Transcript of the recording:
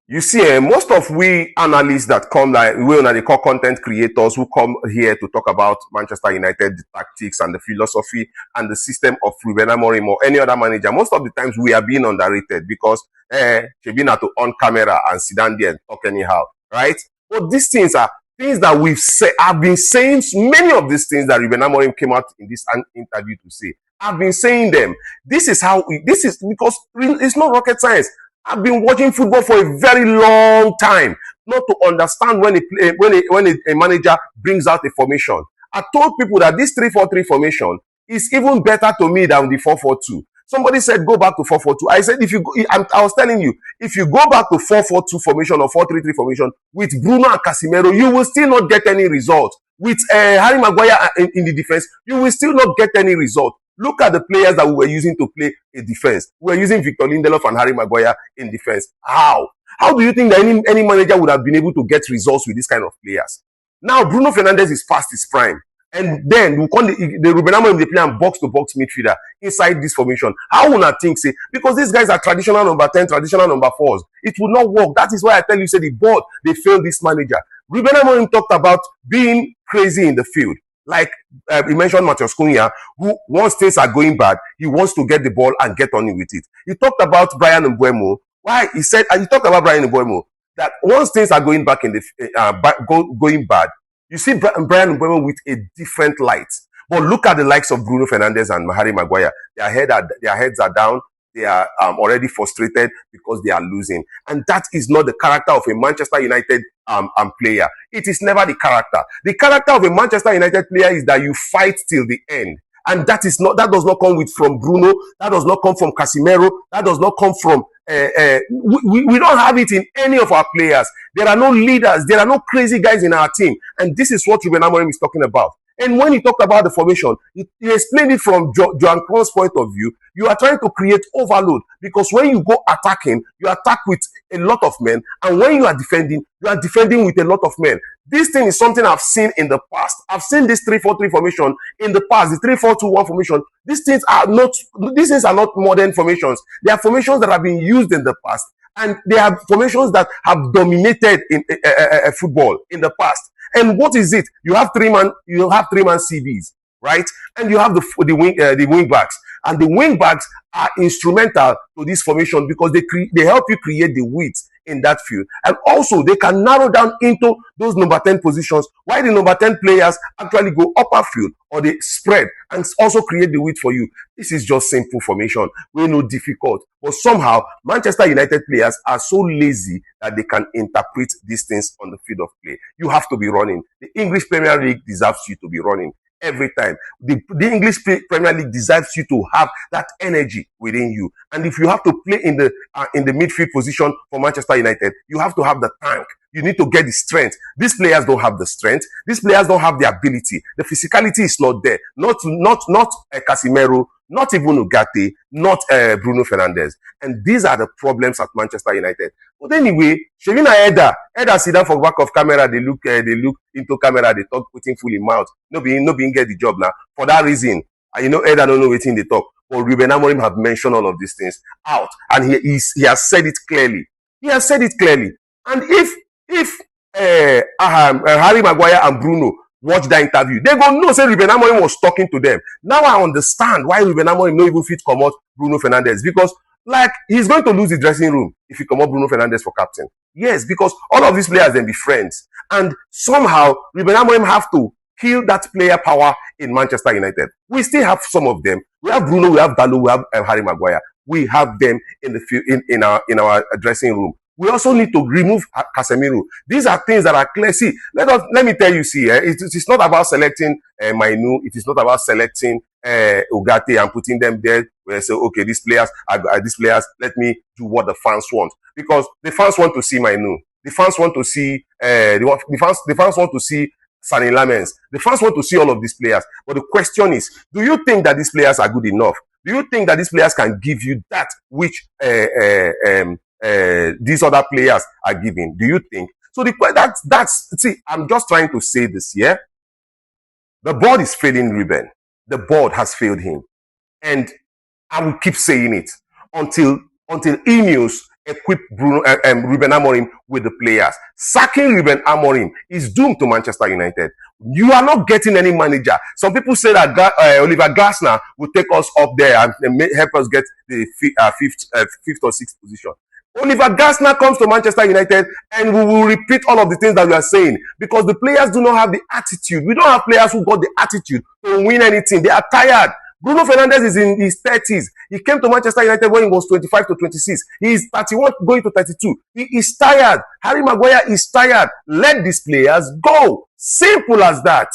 You see, most of we analysts that come, like we they call content creators who come here to talk about Manchester United, the tactics and the philosophy and the system of Ruben Amorim or any other manager. Most of the times we are being underrated because she been to on camera and sit down there and talk anyhow, right? But these things are things that I've been saying many of these things that Ruben Amorim came out in this interview to say. I've been saying them. This is because it's not rocket science. I've been watching football for a very long time, not to understand when a manager brings out a formation. I told people that this 3-4-3 formation is even better to me than the 4-4-2. Somebody said go back to 4-4-2. I said I was telling you, if you go back to 4-4-2 formation or 4-3-3 formation with Bruno and Casemiro, you will still not get any result. With Harry Maguire in the defense, you will still not get any result. Look at the players that we were using to play a defense. We were using Victor Lindelof and Harry Maguire in defense. How? How do you think that any manager would have been able to get results with this kind of players? Now, Bruno Fernandes is past his prime. And then we call the Ruben Amorim, they play a box-to-box midfielder inside this formation. How would I think, say, because these guys are traditional number 10, traditional number 4s. It would not work. That is why I tell you, say, the board, they failed this manager. Ruben Amorim talked about being crazy in the field. Like he mentioned Matheus Cunha, who once things are going bad, he wants to get the ball and get on with it. He talked about Brian Mbeumo. Why? He talked about Brian Mbeumo, that once things are going back in the going bad, you see Brian Mbeumo with a different light. But look at the likes of Bruno Fernandes and Harry Maguire. Their heads are down. They are already frustrated because they are losing. And that is not the character of a Manchester United player. It is never the character. The character of a Manchester United player is that you fight till the end. And that does not come from Bruno. That does not come from Casemiro. That does not come from, we don't have it in any of our players. There are no leaders. There are no crazy guys in our team. And this is what Ruben Amorim is talking about. And when he talked about the formation, he explained it from Joan Kroenke's point of view. You are trying to create overload because when you go attacking, you attack with a lot of men. And when you are defending with a lot of men. This thing is something I've seen in the past. I've seen this 3-4-3 formation in the past, the 3-4-2-1 formation. These things are not modern formations. They are formations that have been used in the past. And they are formations that have dominated in football in the past. And what is it? You have three man CBs, right? And you have the wing backs. And the wing backs are instrumental to this formation because they help you create the width in that field. And also they can narrow down into those number 10 positions while the number 10 players actually go upper field or they spread and also create the width for you. This is just simple formation. We're not difficult. But somehow Manchester United players are so lazy that they can interpret these things on the field of play. You have to be running. The English Premier League deserves you to be running every time. The English Premier League deserves you to have that energy within you. And if you have to play in the midfield position for Manchester United, you have to have the tank. You need to get the strength. These players don't have the strength. These players don't have the ability. The physicality is not there. Not Casemiro, not even Ugarte, not Bruno Fernandes. And these are the problems at Manchester United. But anyway, Shavina Eda sit down for back of camera, they look into camera, they talk putting full in mouth. No being get the job now. For that reason, Eda don't know waiting they talk. But Ruben Amorim have mentioned all of these things out. And he has said it clearly. He has said it clearly. And if Harry Maguire and Bruno watch that interview, they go know say Ruben Amorim was talking to them. Now I understand why Ruben Amorim no even fit come out Bruno Fernandes, because like he's going to lose the dressing room if he come out Bruno Fernandes for captain. Yes, because all of these players then be friends, and somehow Ruben Amorim have to kill that player power in Manchester United. We still have some of them. We have Bruno, we have Dalot, we have Harry Maguire. We have them in the field, in our dressing room. We also need to remove Casemiro. These are things that are clear. See, let me tell you, it's not about selecting Mainu. It is not about selecting Ugarte and putting them there where I say, okay, these players, let me do what the fans want. Because the fans want to see Mainu. The fans want to see, the fans want to see Sani Lamens. The fans want to see all of these players. But the question is, do you think that these players are good enough? Do you think that these players can give you that which these other players are giving? Do you think? So I'm just trying to say this here. The board is failing Ruben. The board has failed him. And I will keep saying it until Ineos equip Ruben Amorim with the players. Sacking Ruben Amorim is doomed to Manchester United. You are not getting any manager. Some people say that Oliver Glasner will take us up there and help us get the fifth or sixth position. Oliver Glasner comes to Manchester United and we will repeat all of the things that we are saying because the players do not have the attitude. We don't have players who got the attitude to win anything. They are tired. Bruno Fernandes is in his 30s. He came to Manchester United when he was 25 to 26. He is 31 going to 32. He is tired. Harry Maguire is tired. Let these players go. Simple as that.